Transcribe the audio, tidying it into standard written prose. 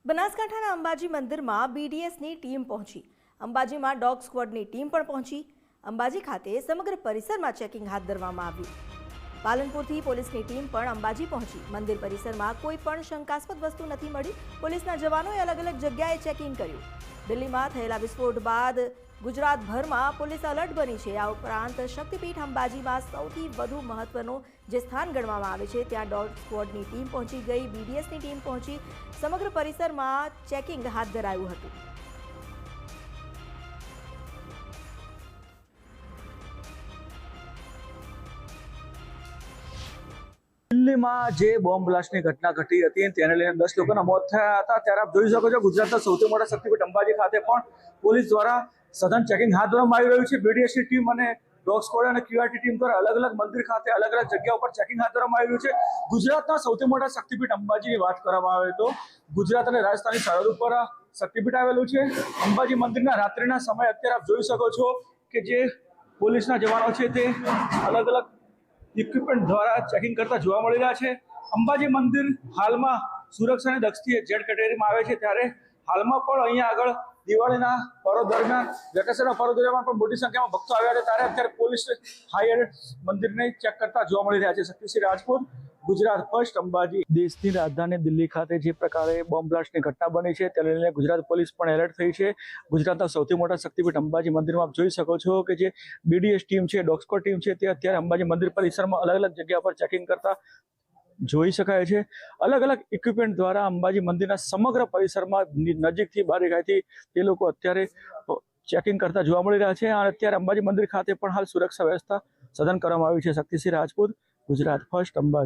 બનાસકાંઠાના અંબાજી મંદિરમાં બીડીએસની ટીમ પહોંચી। અંબાજીમાં ડોગ સ્ક્વોડની ટીમ પણ પહોંચી। અંબાજી ખાતે સમગ્ર પરિસરમાં ચેકિંગ હાથ ધરવામાં આવ્યું। પાલનપુરથી પોલીસની ટીમ પણ અંબાજી પહોંચી। મંદિર પરિસરમાં કોઈ પણ શંકાસ્પદ વસ્તુ નથી મળી। પોલીસના જવાનોએ અલગ અલગ જગ્યાએ ચેકિંગ કર્યું। દિલ્હીમાં થયેલા વિસ્ફોટ બાદ ગુજરાતભરમાં પોલીસ એલર્ટ બની છે। આ ઉપરાંત શક્તિપીઠ અંબાજીમાં સૌથી વધુ મહત્વનું જે સ્થાન ગણવામાં આવે છે ત્યાં ડોગ સ્ક્વોડની ટીમ પહોંચી ગઈ, બીડીએસની ટીમ પહોંચી। સમગ્ર પરિસરમાં ચેકિંગ હાથ ધરાયું હતું। દિલ્હીમાં જે બોમ્બ બ્લાસ્ટની ઘટના ઘટી હતી તેને લઈને 10 લોકોના મોત થયા હતા। ત્યારે આપ જોઈ શકો છો ગુજરાતના સૌથી મોટા શક્તિપીઠ અંબાજી ખાતે પણ પોલીસ દ્વારા સઘન ચેકિંગ હાથ ધરવામાં આવી રહ્યું છે। બીડીએસની ટીમ અને ડોગ સ્ક્વોડ અને ક્યુઆરટી ટીમ દ્વારા અલગ અલગ મંદિર ખાતે અલગ અલગ જગ્યાઓ પર ચેકિંગ હાથ ધરવામાં આવી રહ્યું છે। ગુજરાતના સૌથી મોટા શક્તિપીઠ અંબાજીની વાત કરવામાં આવે તો ગુજરાત અને રાજસ્થાનની સરહદ ઉપર શક્તિપીઠ આવેલું છે। અંબાજી મંદિરના રાત્રિના સમયે અત્યારે આપ જોઈ શકો છો કે જે પોલીસના જવાનો છે તે અલગ અલગ ઇક્વિપમેન્ટ દ્વારા ચેકિંગ કરતા જોવા મળી રહ્યા છે। અંબાજી મંદિર હાલમાં સુરક્ષાની દૃષ્ટિએ ઝેડ કેટેગરીમાં આવે છે, ત્યારે હાલમાં પણ અહીંયા આગળ દિવાળીના પર્વ દરમિયાન વેકેશનના પર્વ દરમિયાન પણ મોટી સંખ્યામાં ભક્તો આવ્યા હતા। ત્યારે અત્યારે પોલીસ હાઈ એલર્ટ મંદિરને ચેક કરતા જોવા મળી રહ્યા છે। શક્તિસિંહ રાજપૂત, ગુજરાત ફર્સ્ટ, અંબાજી। દેશની રાજધાની દિલ્હી ખાતે જે પ્રકારે બોમ્બ બ્લાસ્ટની ઘટના બની છે તેને લઈને ગુજરાત પોલીસ પણ એલર્ટ થઈ છે। ગુજરાતના સૌથી મોટા શક્તિપીઠ અંબાજી મંદિરમાં આપ જોઈ શકો છો કે જે બીડીએસ ટીમ છે, ડોગ સ્ક્વોડ ટીમ છે તે અત્યારે અંબાજી મંદિર પરિસરમાં અલગ અલગ જગ્યા પર ચેકિંગ કરતા જોઈ શકાય છે। અલગ અલગ ઇક્વિપમેન્ટ દ્વારા અંબાજી મંદિરના સમગ્ર પરિસરમાં નજીકથી બારીકાઈથી તે લોકો અત્યારે ચેકિંગ કરતા જોવા મળી રહ્યા છે। અને અત્યારે અંબાજી મંદિર ખાતે પણ હાલ સુરક્ષા વ્યવસ્થા સઘન કરવામાં આવી છે। શક્તિસિંહ રાજપૂત, ગુજરાત ફર્સ્ટ, અંબાજી।